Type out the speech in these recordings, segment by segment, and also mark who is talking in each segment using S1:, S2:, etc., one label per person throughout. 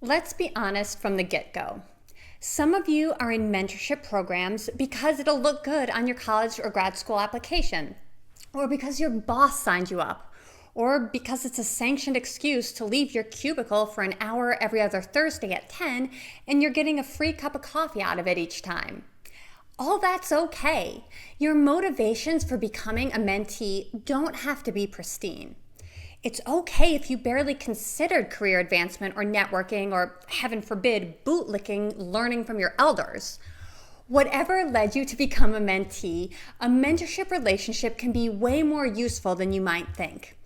S1: Let's be honest from the get-go. Some of you are in mentorship programs because it'll look good on your college or grad school application, or because your boss signed you up, or because it's a sanctioned excuse to leave your cubicle for an hour every other Thursday at 10 and you're getting a free cup of coffee out of it each time. All that's okay. Your motivations for becoming a mentee don't have to be pristine. It's okay if you barely considered career advancement or networking or, heaven forbid, bootlicking learning from your elders. Whatever led you to become a mentee, a mentorship relationship can be way more useful than you might think,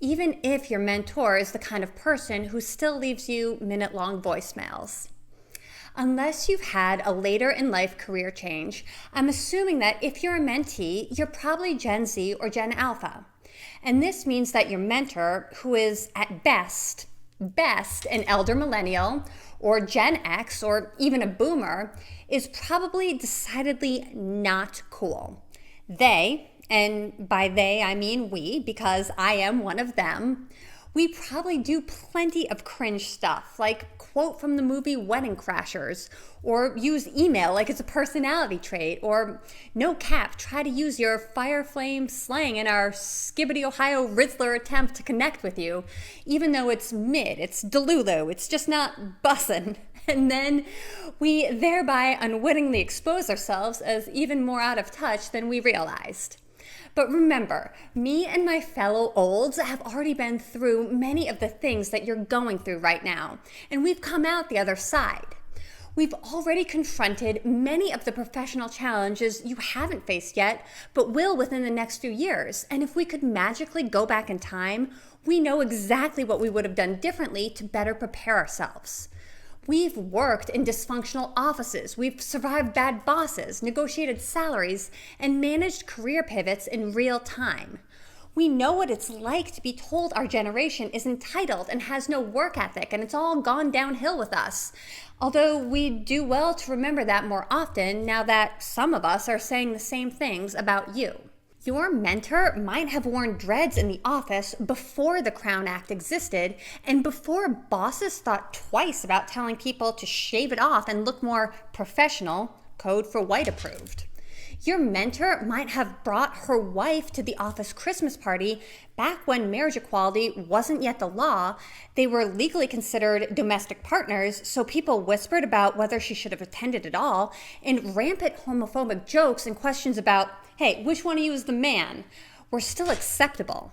S1: even if your mentor is the kind of person who still leaves you minute-long voicemails. Unless you've had a later in life career change, I'm assuming that if you're a mentee, you're probably Gen Z or Gen Alpha. And this means that your mentor, who is at best an elder millennial or Gen X or even a boomer, is probably decidedly not cool. They, and by they I mean we, because I am one of them, we probably do plenty of cringe stuff, like quote from the movie Wedding Crashers, or use email like it's a personality trait, or no cap, try to use your fire flame slang in our skibidi Ohio Rizzler attempt to connect with you, even though it's mid, it's delulu, it's just not bussin'. And then we thereby unwittingly expose ourselves as even more out of touch than we realized. But remember, me and my fellow olds have already been through many of the things that you're going through right now, and we've come out the other side. We've already confronted many of the professional challenges you haven't faced yet, but will within the next few years. And if we could magically go back in time, we know exactly what we would have done differently to better prepare ourselves. We've worked in dysfunctional offices, we've survived bad bosses, negotiated salaries, and managed career pivots in real time. We know what it's like to be told our generation is entitled and has no work ethic, and it's all gone downhill with us. Although we do well to remember that more often now that some of us are saying the same things about you. Your mentor might have worn dreads in the office before the Crown Act existed and before bosses thought twice about telling people to shave it off and look more professional, code for white approved. Your mentor might have brought her wife to the office Christmas party back when marriage equality wasn't yet the law. They were legally considered domestic partners, so people whispered about whether she should have attended at all, and rampant homophobic jokes and questions about, hey, which one of you is the man, were still acceptable.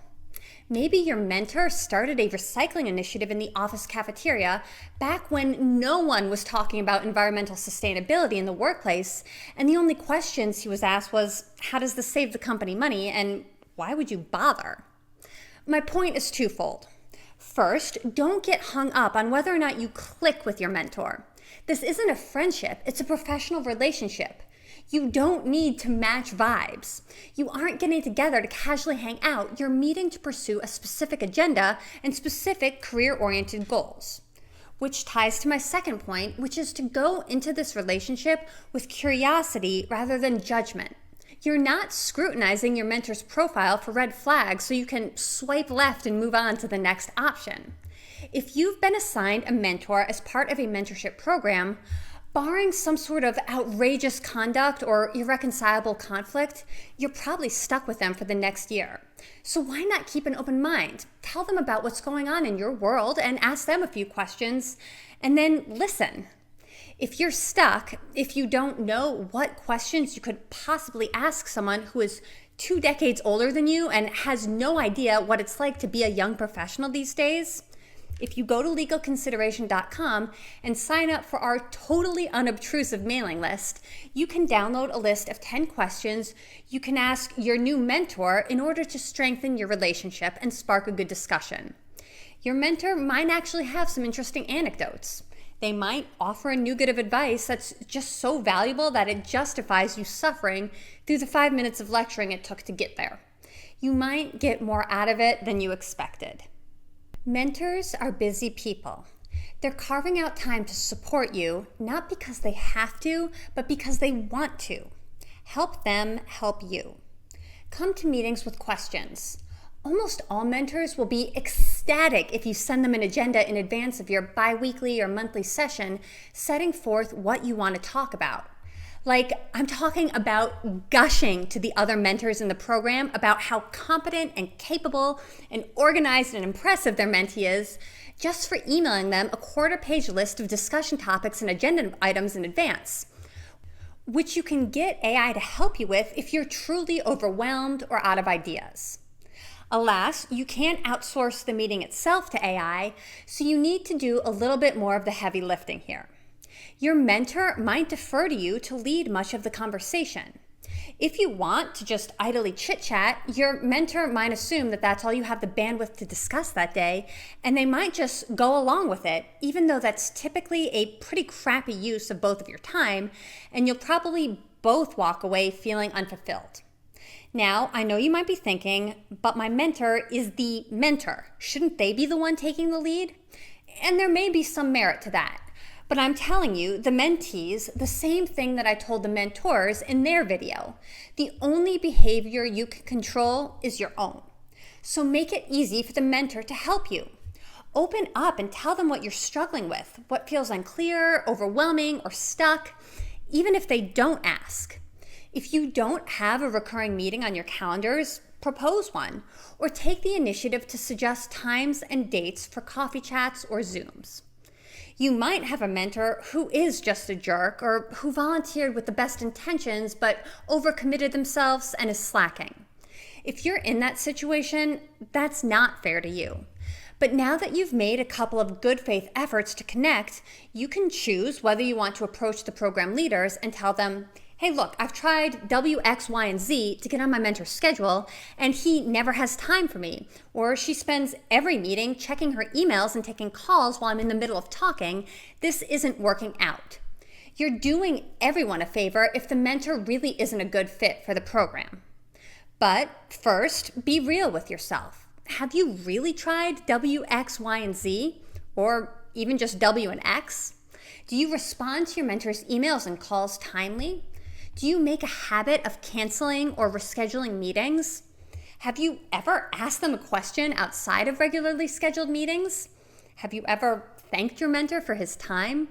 S1: Maybe your mentor started a recycling initiative in the office cafeteria back when no one was talking about environmental sustainability in the workplace, and the only questions he was asked was, how does this save the company money, and why would you bother? My point is twofold. First, don't get hung up on whether or not you click with your mentor. This isn't a friendship, it's a professional relationship. You don't need to match vibes. You aren't getting together to casually hang out. You're meeting to pursue a specific agenda and specific career-oriented goals. Which ties to my second point, which is to go into this relationship with curiosity rather than judgment. You're not scrutinizing your mentor's profile for red flags so you can swipe left and move on to the next option. If you've been assigned a mentor as part of a mentorship program, barring some sort of outrageous conduct or irreconcilable conflict, you're probably stuck with them for the next year. So why not keep an open mind? Tell them about what's going on in your world and ask them a few questions, and then listen. If you're stuck, if you don't know what questions you could possibly ask someone who is 2 decades older than you and has no idea what it's like to be a young professional these days, if you go to legalconsideration.com and sign up for our totally unobtrusive mailing list, you can download a list of 10 questions you can ask your new mentor in order to strengthen your relationship and spark a good discussion. Your mentor might actually have some interesting anecdotes. They might offer a nugget of advice that's just so valuable that it justifies you suffering through the 5 minutes of lecturing it took to get there. You might get more out of it than you expected. Mentors are busy people. They're carving out time to support you, not because they have to, but because they want to. Help them help you. Come to meetings with questions. Almost all mentors will be ecstatic if you send them an agenda in advance of your bi-weekly or monthly session, setting forth what you want to talk about. Like, I'm talking about gushing to the other mentors in the program about how competent and capable and organized and impressive their mentee is, just for emailing them a quarter-page list of discussion topics and agenda items in advance, which you can get AI to help you with if you're truly overwhelmed or out of ideas. Alas, you can't outsource the meeting itself to AI, so you need to do a little bit more of the heavy lifting here. Your mentor might defer to you to lead much of the conversation. If you want to just idly chit-chat, your mentor might assume that that's all you have the bandwidth to discuss that day, and they might just go along with it, even though that's typically a pretty crappy use of both of your time, and you'll probably both walk away feeling unfulfilled. Now, I know you might be thinking, but my mentor is the mentor. Shouldn't they be the one taking the lead? And there may be some merit to that. But I'm telling you, the mentees, the same thing that I told the mentors in their video. The only behavior you can control is your own. So make it easy for the mentor to help you. Open up and tell them what you're struggling with, what feels unclear, overwhelming, or stuck, even if they don't ask. If you don't have a recurring meeting on your calendars, propose one, or take the initiative to suggest times and dates for coffee chats or Zooms. You might have a mentor who is just a jerk or who volunteered with the best intentions but overcommitted themselves and is slacking. If you're in that situation, that's not fair to you. But now that you've made a couple of good faith efforts to connect, you can choose whether you want to approach the program leaders and tell them, hey, look, I've tried W, X, Y, and Z to get on my mentor's schedule, and he never has time for me. Or she spends every meeting checking her emails and taking calls while I'm in the middle of talking. This isn't working out. You're doing everyone a favor if the mentor really isn't a good fit for the program. But first, be real with yourself. Have you really tried W, X, Y, and Z? Or even just W and X? Do you respond to your mentor's emails and calls timely? Do you make a habit of canceling or rescheduling meetings? Have you ever asked them a question outside of regularly scheduled meetings? Have you ever thanked your mentor for his time?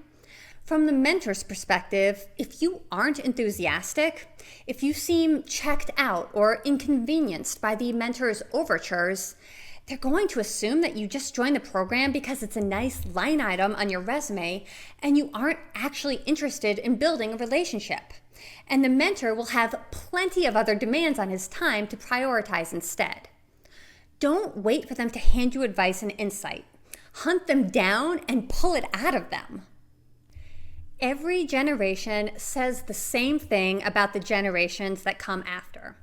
S1: From the mentor's perspective, if you aren't enthusiastic, if you seem checked out or inconvenienced by the mentor's overtures, they're going to assume that you just joined the program because it's a nice line item on your resume and you aren't actually interested in building a relationship. And the mentor will have plenty of other demands on his time to prioritize instead. Don't wait for them to hand you advice and insight. Hunt them down and pull it out of them. Every generation says the same thing about the generations that come after.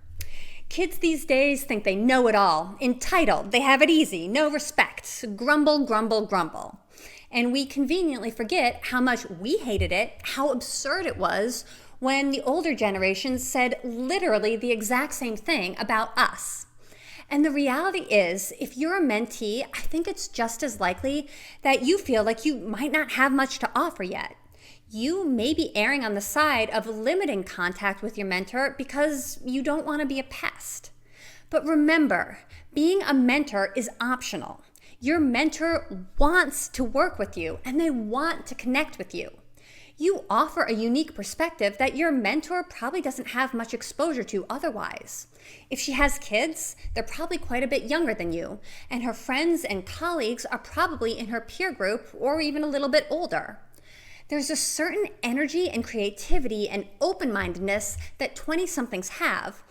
S1: Kids these days think they know it all, entitled, they have it easy, no respect, grumble, grumble, grumble. And we conveniently forget how much we hated it, how absurd it was when the older generations said literally the exact same thing about us. And the reality is, if you're a mentee, I think it's just as likely that you feel like you might not have much to offer yet. You may be erring on the side of limiting contact with your mentor because you don't want to be a pest. But remember, being a mentor is optional. Your mentor wants to work with you and they want to connect with you. You offer a unique perspective that your mentor probably doesn't have much exposure to otherwise. If she has kids, they're probably quite a bit younger than you, and her friends and colleagues are probably in her peer group or even a little bit older. There's a certain energy and creativity and open-mindedness that 20-somethings have,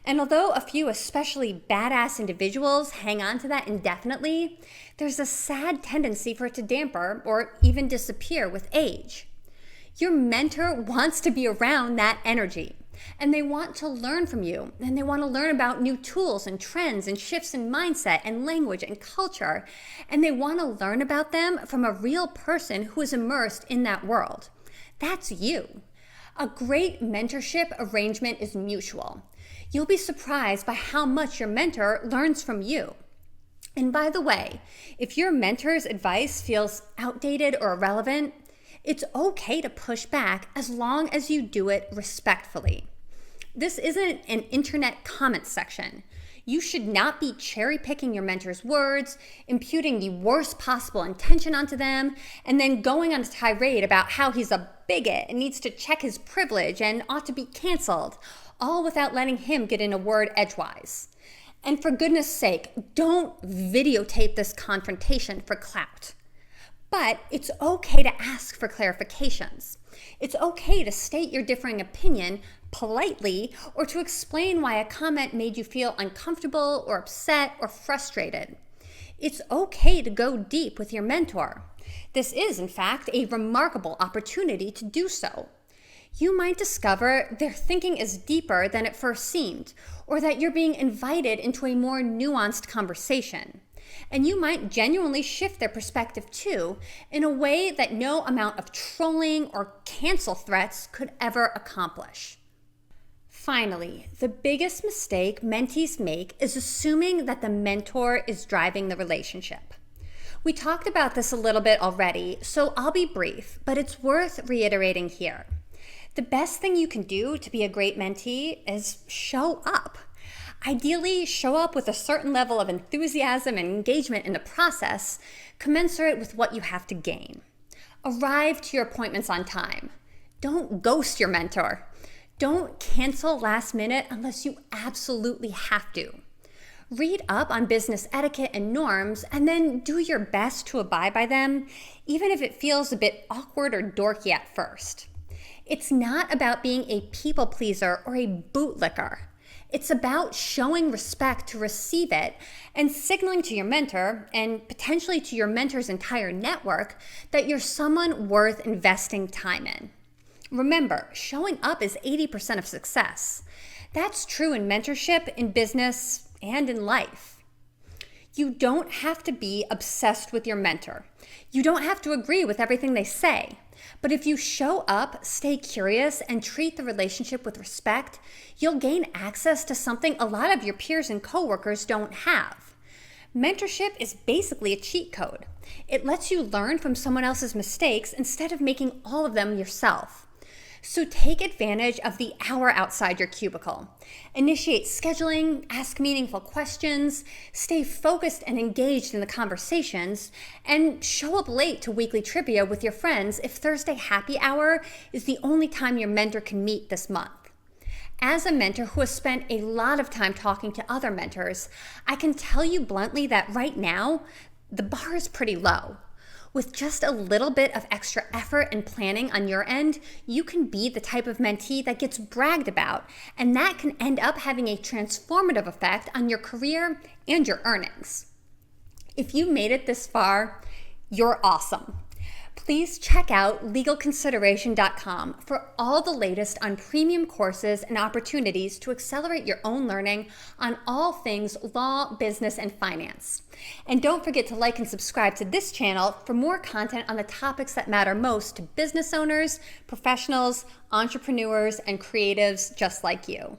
S1: and although a few especially badass individuals hang on to that indefinitely, there's a sad tendency for it to damper or even disappear with age. Your mentor wants to be around that energy, and they want to learn from you, and they want to learn about new tools and trends and shifts in mindset and language and culture, and they want to learn about them from a real person who is immersed in that world. That's you. A great mentorship arrangement is mutual. You'll be surprised by how much your mentor learns from you. And by the way, if your mentor's advice feels outdated or irrelevant, it's okay to push back as long as you do it respectfully. This isn't an internet comment section. You should not be cherry picking your mentor's words, imputing the worst possible intention onto them, and then going on a tirade about how he's a bigot and needs to check his privilege and ought to be canceled, all without letting him get in a word edgewise. And for goodness sake, don't videotape this confrontation for clout. But it's okay to ask for clarifications. It's okay to state your differing opinion politely or to explain why a comment made you feel uncomfortable or upset or frustrated. It's okay to go deep with your mentor. This is, in fact, a remarkable opportunity to do so. You might discover their thinking is deeper than it first seemed, or that you're being invited into a more nuanced conversation. And you might genuinely shift their perspective too, in a way that no amount of trolling or cancel threats could ever accomplish. Finally, the biggest mistake mentees make is assuming that the mentor is driving the relationship. We talked about this a little bit already, so I'll be brief, but it's worth reiterating here. The best thing you can do to be a great mentee is show up. Ideally, show up with a certain level of enthusiasm and engagement in the process, commensurate with what you have to gain. Arrive to your appointments on time. Don't ghost your mentor. Don't cancel last minute unless you absolutely have to. Read up on business etiquette and norms, and then do your best to abide by them, even if it feels a bit awkward or dorky at first. It's not about being a people pleaser or a bootlicker. It's about showing respect to receive it and signaling to your mentor, and potentially to your mentor's entire network, that you're someone worth investing time in. Remember, showing up is 80% of success. That's true in mentorship, in business, and in life. You don't have to be obsessed with your mentor. You don't have to agree with everything they say. But if you show up, stay curious, and treat the relationship with respect, you'll gain access to something a lot of your peers and coworkers don't have. Mentorship is basically a cheat code. It lets you learn from someone else's mistakes instead of making all of them yourself. So take advantage of the hour outside your cubicle. Initiate scheduling, ask meaningful questions, stay focused and engaged in the conversations, and show up late to weekly trivia with your friends if Thursday happy hour is the only time your mentor can meet this month. As a mentor who has spent a lot of time talking to other mentors, I can tell you bluntly that right now, the bar is pretty low. With just a little bit of extra effort and planning on your end, you can be the type of mentee that gets bragged about, and that can end up having a transformative effect on your career and your earnings. If you made it this far, you're awesome. Please check out legalconsideration.com for all the latest on premium courses and opportunities to accelerate your own learning on all things law, business, and finance. And don't forget to like and subscribe to this channel for more content on the topics that matter most to business owners, professionals, entrepreneurs, and creatives just like you.